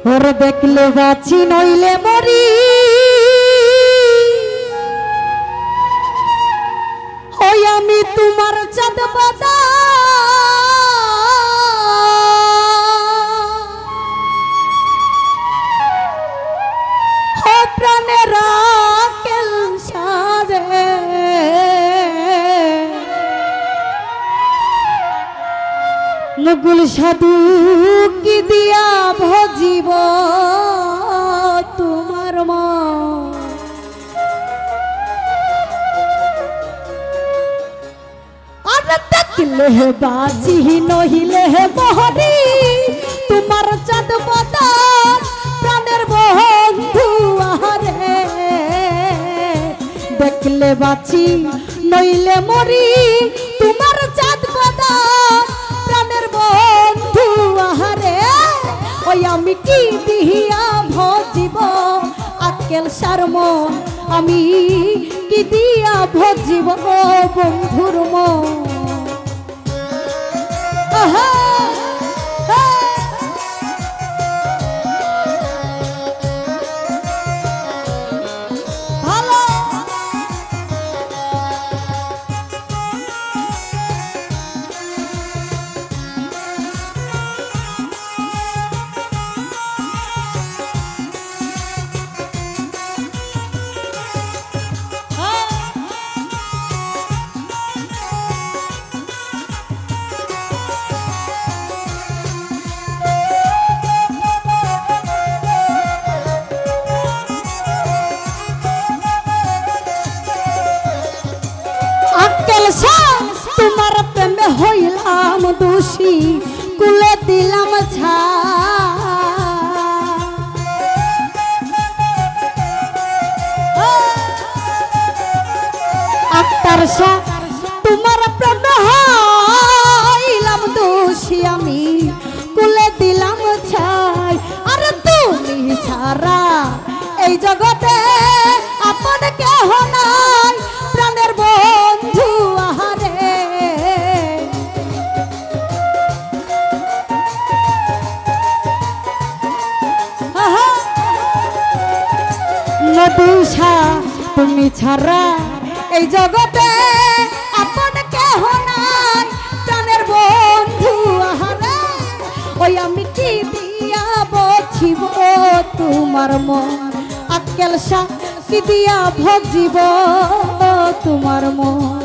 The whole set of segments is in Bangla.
ওরে দেখলে বাঁচি নইলে মরি, ওই আমি তোমার চাঁদ বাদা। ও প্রাণের আকেল সারে, মুকুল সাধু কি দিয়া ভজিব তোমার মা। আর দেখলে বাজি নহিলে মহরি, তোমার চাঁদ বাদার প্রাণের বন্ধু আহারে। দেখলে বাঁচি নইলে মরি, তোমার চাঁদ বাদার প্রাণের বন্ধু আহারে। ওই আমি কি দিয়া ভজিব আকেল সারম, আমি কি দিয়া ভজিব বন্ধুর মন। আহা তোমার প্রেমে হইলাম দোষী, কুলে দিলাম ছা। আক্তার শাহ তোমার প্রেমে হইলাম দোষী, আমি কুলে দিলাম ছাই। আর তুমি ছাড়া এই জগতে আপন কেহ নাই, প্রাণের বন্ধু আহারে। নদুষা তুমি ছাড়া এই জগতে আপন কেহ নাই, প্রাণের বন্ধু আহারে। ওই আমি কি দিয়া বছিব তোমার মন, আক্কেল শাহ কি দিয়া ভজিব তোমার মন।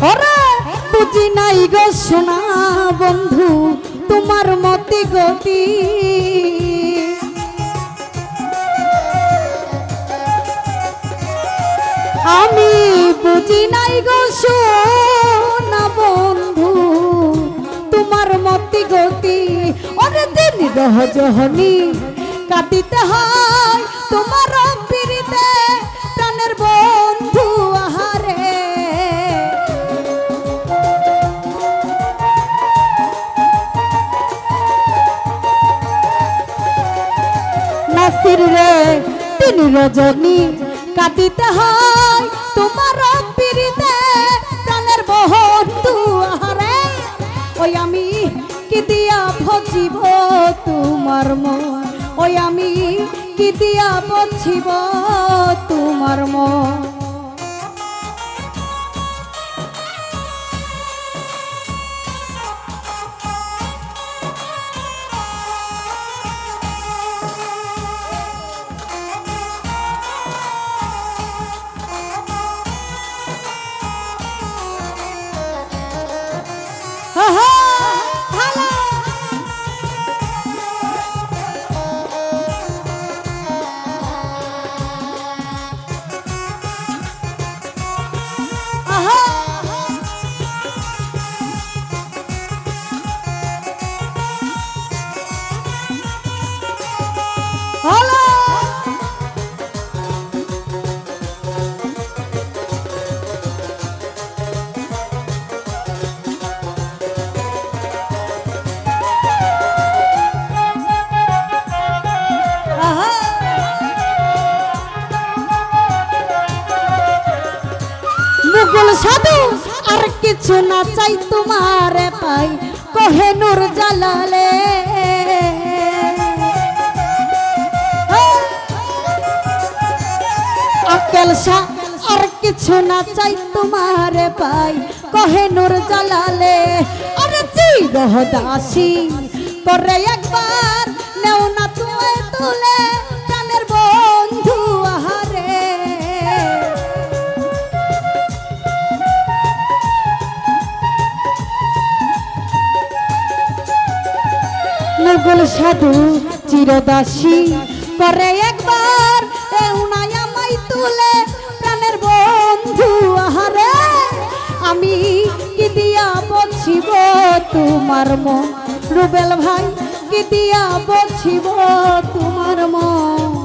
ওরে বুঝি নাই গো সোনা বন্ধু তোমার মতি গতি, আমি বুঝি নাই গো সোনা বন্ধু তোমার মতি গতি। ওরে দিন রহজহনি কাটিতে হয় তোমার পিরিতে, প্রাণের বন্ধু আহারে। নাসির রে দিন রজনী কাটিতে হয় তোমার পিরিতে, প্রাণের বন্ধু আহারে। ওই আমি কি দিয়া ভজিব তোমার মন, ওই আমি কি দিয়া ভজিব তোমার মন। সাধু আর কিছু না চাই তোমারে পাই কহে নূর জালালে আকেল শাহ আর কিছু না চাই তোমারে পাই কহে নূর জালালে আরে চির দাসী করে একবার নেও না তুই তুলে প্রাণের বন্ধু আহারে মুঘল সাধু চিরদাসী করে একবার নেও না আমায় তুলে প্রাণের বন্ধু আহারে আমি কি দিয়া বলছিব তোমার মন রুবেল ভাই কি দিয়া বলছিব তোমার মন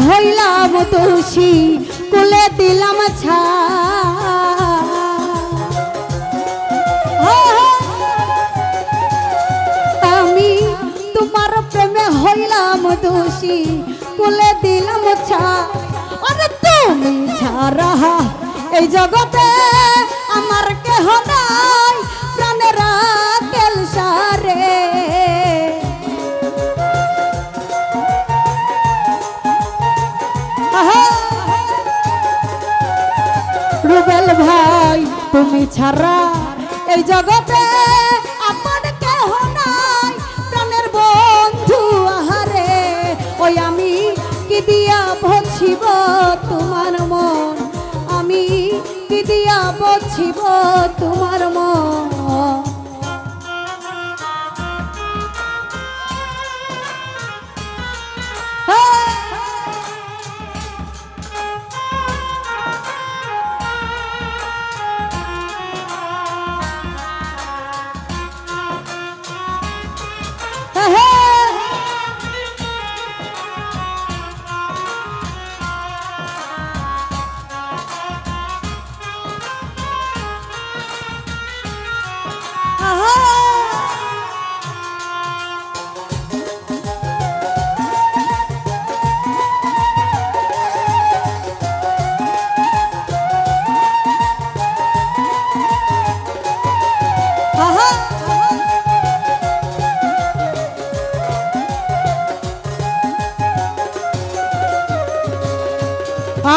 হইলাম দোষী কুলে দিলাম ছা আমি তোমার প্রেমে হইলাম দোষী কুলে দিলাম ছা আরে তুমি ছাড়া এই জগতে আমার কেহ নাই প্রাণের আকেল সারে রুবেল ভাই তুমি ছাড়া এই জগতে আপন কেহ নাই প্রাণের বন্ধু আহারে ওই আমি কি দিয়া বলছিব তোমার মন আমি কি দিয়া বলছিব তোমার মন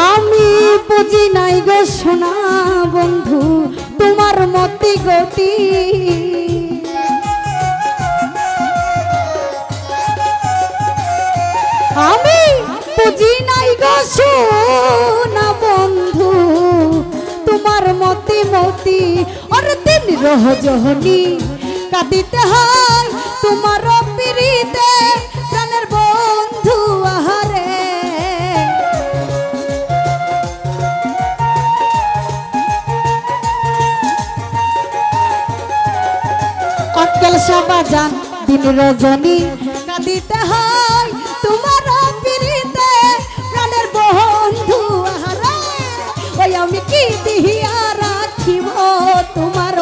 আমি বুঝি নাই গো সোনা বন্ধু তোমার মতি গতি আমি বুঝি নাই গো সোনা বন্ধু তোমার মতি মতি আর দিন রহজহনি কাঁদিতে হয় তোমার পিরিতে প্রাণের বন্ধু আহারে আক্কেল সাবাজান দিন রজনী কাঁদিতে হয় তোমার পিরিতে প্রাণের বন্ধু আহারে ওই আমি কি দিয়া রাখিব তোমার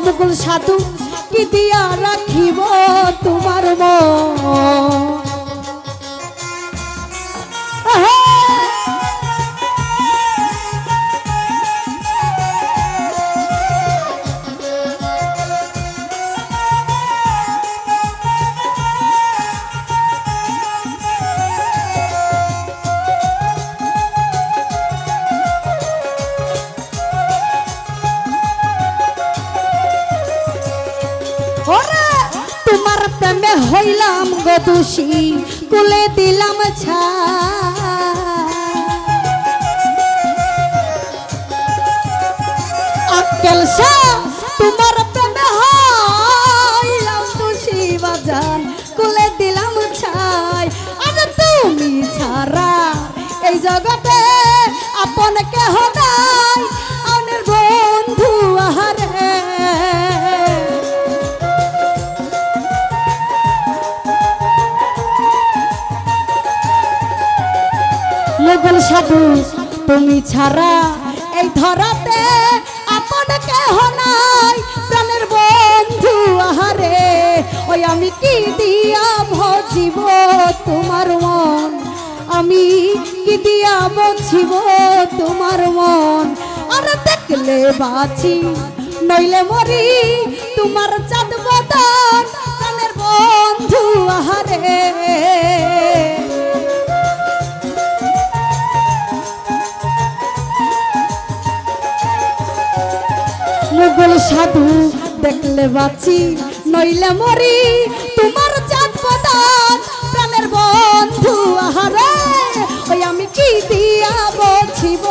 মুঘল সাধু কি দিয়া রাখিব তোমার মন ওরে তোমার প্রেমে হইলাম গো দোষী কুলে দিলাম আক্কেল শাহ তোমার প্রেমে হইলাম দোষী বাজান কুলে দিলাম ছাই আজ তুমি ছাড়া এই জগতে আপন কেহ নাই আনের বন্ধু আহারে মুঘল সাধু তুমি ছাড়া এই ধরাতে আপন কেহ নাই প্রাণের বন্ধু আহারে ওই আমি কি দিয়া ভজিব তোমার মন আমি কি দিয়া বছিব তোমার মন আর দেখলে বাঁচি নইলে মরি তোমার চাঁদ বদন প্রাণের বন্ধু আহারে মুঘল সাধু দেখলে বাঁচি নইলে মরি তোমার চাঁদ বদন প্রাণের বন্ধু আহারে ওই আমি কি দিয়া বছিব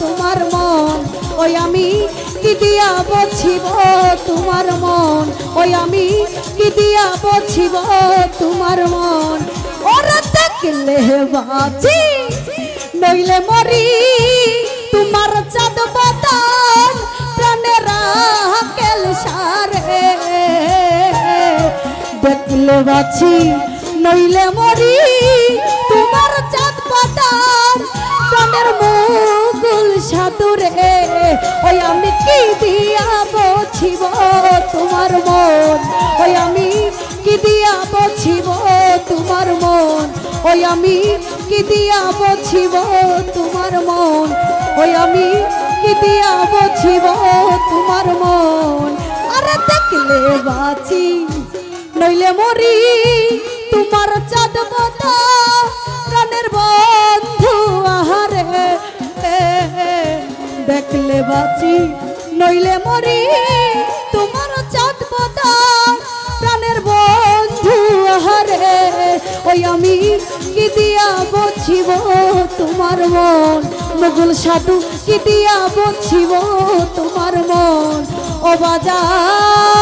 তোমার মন ওই আমি কি দিয়া বছিব তোমার মন ওই আমি কি দিয়া বছিব তোমার মন ওরা দেখলে বাঁচি নইলে মরি তোমার চাঁদ বদন প্রাণের আক্কেল সারে দেখলে বাঁচি নইলে মরি তোমার চাঁদ বদন প্রাণের মুঘল সাধুরে ওই আমি কি দিয়া বছিব তোমার মন ওই আমি কি দিয়া বছিব তোমার মন ওই আমি কি দিয়া বছিব তোমার মন ওই আমি কি দিয়া বছিব তোমার মন আরে দেখলে বাঁচি নইলে মরি তোমার চাঁদ বদন প্রাণের বন্ধু আহারে দেখলে বাঁচি নইলে মরি তোমার চাঁদ বদন প্রাণের বন্ধু আহারে ওই আমি কি দিয়া বছিব তোমার মন মুঘল সাধু কি দিয়া বছিব তোমার মন ও বাজার